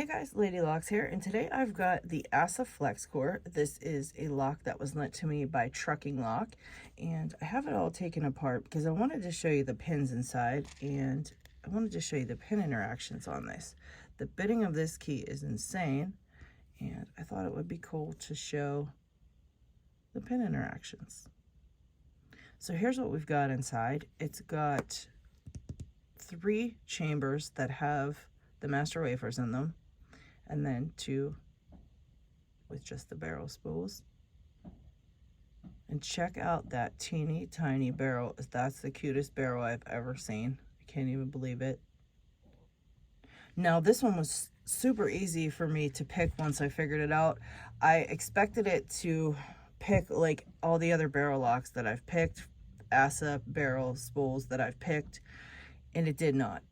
Hey guys, Ladylocks here, and today I've got the ASSA Flexcore. This is a lock that was lent to me by Trucking Lock, and I have it all taken apart because I wanted to show you the pins inside, and I wanted to show you the pin interactions on this. The bitting of this key is insane, and I thought it would be cool to show the pin interactions. So here's what we've got inside. It's got 3 chambers that have the master wafers in them, and then 2 with just the barrel spools. And check out that teeny tiny barrel. That's the cutest barrel I've ever seen. I can't even believe it. Now this one was super easy for me to pick once I figured it out. I expected it to pick like all the other barrel locks that I've picked, ASSA barrel spools that I've picked, and it did not.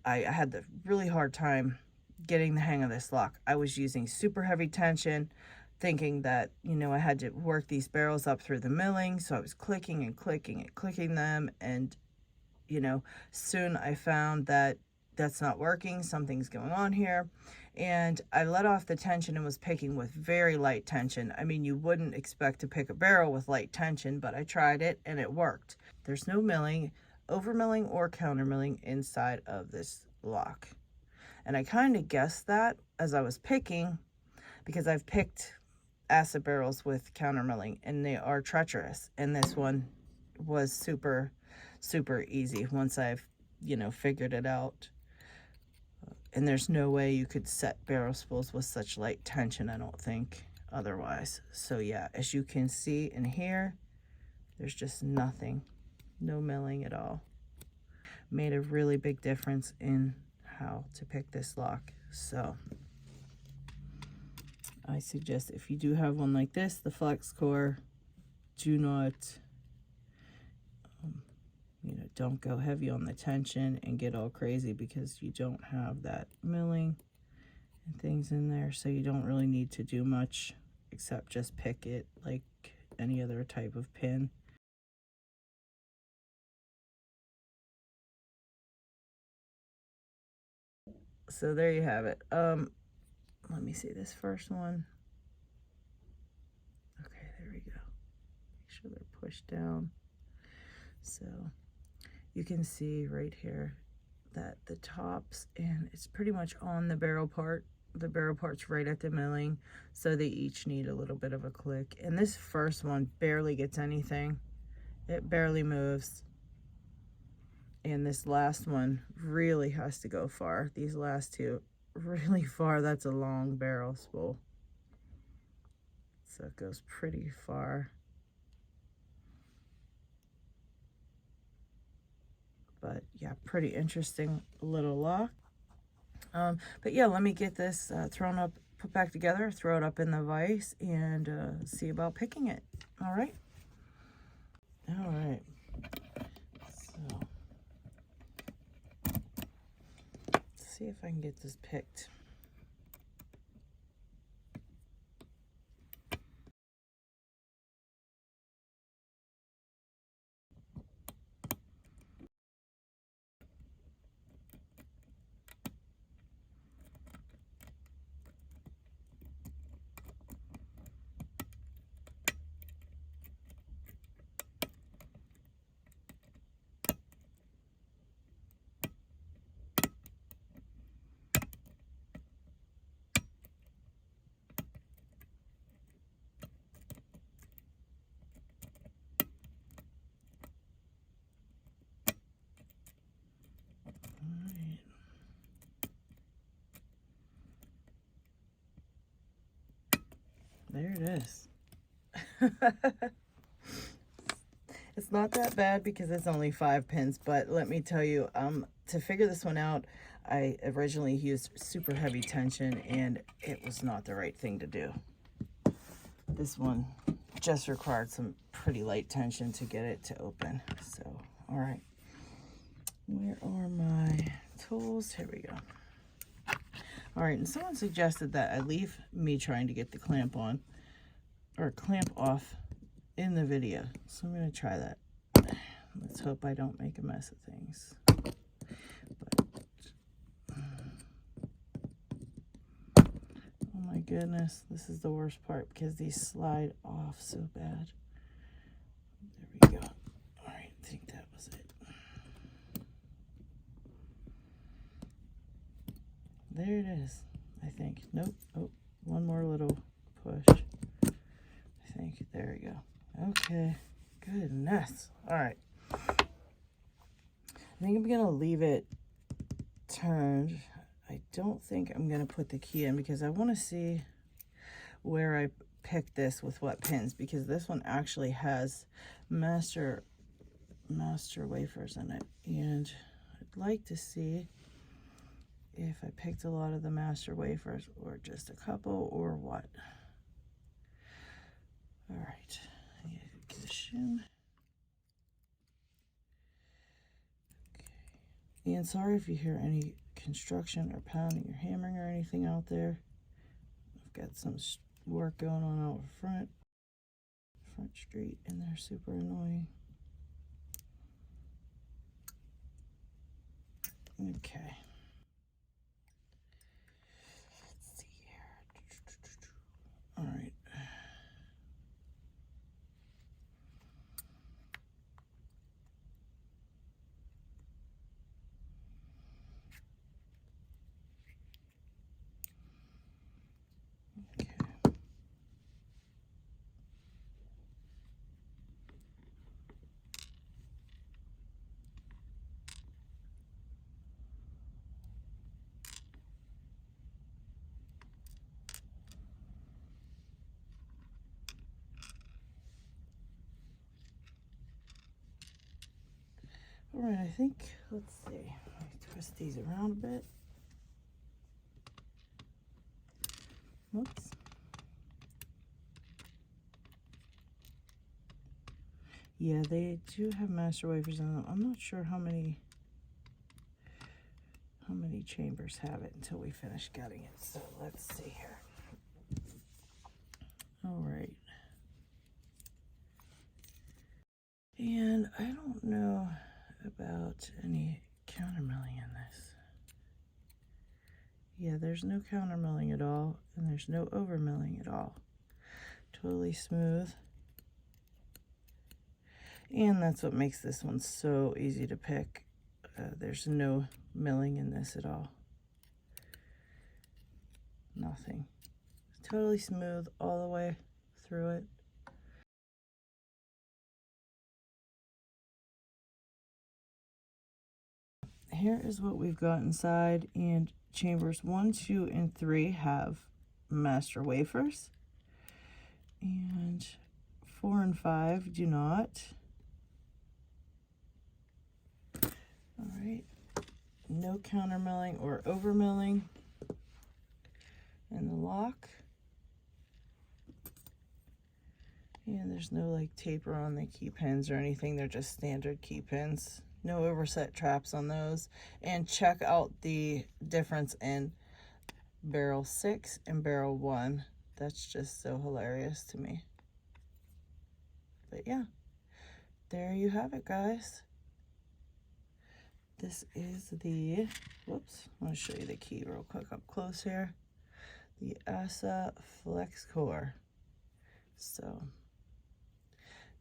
I had the really hard time getting the hang of this lock. I was using super heavy tension, thinking that, you know, I had to work these barrels up through the milling. So I was clicking and clicking and clicking them. And, you know, soon I found that that's not working. Something's going on here. And I let off the tension and was picking with very light tension. I mean, you wouldn't expect to pick a barrel with light tension, but I tried it and it worked. There's no milling, over milling or counter milling inside of this lock. And I kind of guessed that as I was picking, because I've picked ASSA barrels with counter milling and they are treacherous, and this one was super easy once I've, you know, figured it out. And there's no way you could set barrel spools with such light tension, I don't think, otherwise. So yeah, as you can see in here, there's just nothing. No milling at all. Made a really big difference in how to pick this lock. So I suggest if you do have one like this, the Flexcore, do not, you know, don't go heavy on the tension and get all crazy, because you don't have that milling and things in there. So you don't really need to do much except just pick it like any other type of pin. So there you have it. Let me see this first one. Okay, there we go. Make sure they're pushed down. So you can see right here that the tops, and it's pretty much on the barrel part. The barrel part's right at the milling, so they each need a little bit of a click. And this first one barely gets anything. It barely moves. And this last one really has to go far. These last two really far. That's a long barrel spool, so it goes pretty far. But yeah, pretty interesting little lock. But yeah, let me get this thrown up, put back together, throw it up in the vise, and see about picking it. All right. So let's see if I can get this picked. There it is. It's not that bad because it's only 5 pins, but let me tell you, to figure this one out, I originally used super heavy tension and it was not the right thing to do. This one just required some pretty light tension to get it to open. So, all right. Where are my tools? Here we go. All right, and someone suggested that I leave me trying to get the clamp on, or clamp off, in the video. So I'm gonna try that. Let's hope I don't make a mess of things. But goodness, this is the worst part because these slide off so bad. There we go. All right, I think that was it. There it is, I think. Nope. Oh, one more little push. I think. There we go. Okay. Goodness. All right. I think I'm going to leave it turned. I don't think I'm going to put the key in because I want to see where I picked this with what pins, because this one actually has master wafers in it, and I'd like to see if I picked a lot of the master wafers or just a couple or what. All right, position. Okay. And sorry if you hear any construction or pounding or hammering or anything out there. I've got some work going on out front street, and they're super annoying. Okay. Let's see here. All right. Okay. All right, I think, let's see. Let me twist these around a bit. Whoops. Yeah, they do have master wafers in them. I'm not sure how many chambers have it until we finish gutting it. So let's see here. All right. And I don't know about any countermilling in this. Yeah, there's no countermilling at all, and there's no overmilling at all. Totally smooth. And that's what makes this one so easy to pick. There's no milling in this at all. Nothing. Totally smooth all the way through it. Here is what we've got inside, and chambers 1, 2, and 3 have master wafers, and 4 and 5 do not. All right, no countermilling or overmilling in the lock, and there's no like taper on the key pins or anything. They're just standard key pins. No overset traps on those. And check out the difference in barrel 6 and barrel 1. That's just so hilarious to me. But yeah, there you have it, guys. This is the, whoops, I want to show you the key real quick up close here. The ASSA Flexcore. So,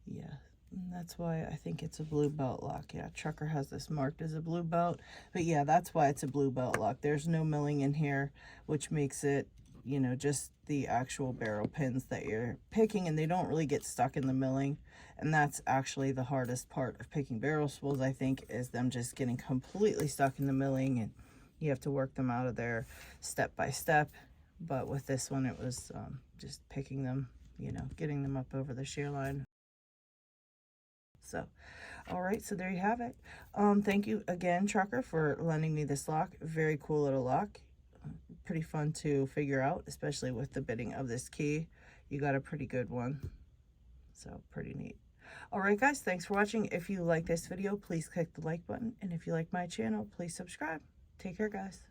yeah. And that's why I think it's a blue belt lock. Yeah, Trucker has this marked as a blue belt. But yeah, that's why it's a blue belt lock. There's no milling in here, which makes it, you know, just the actual barrel pins that you're picking, and they don't really get stuck in the milling. And that's actually the hardest part of picking barrel spools, I think, is them just getting completely stuck in the milling, and you have to work them out of there step by step. But with this one, it was just picking them, you know, getting them up over the shear line. So, all right, so there you have it. Thank you again, Trucker, for lending me this lock. Very cool little lock. Pretty fun to figure out, especially with the bitting of this key. You got a pretty good one. So, pretty neat. All right, guys, thanks for watching. If you like this video, please click the like button. And if you like my channel, please subscribe. Take care, guys.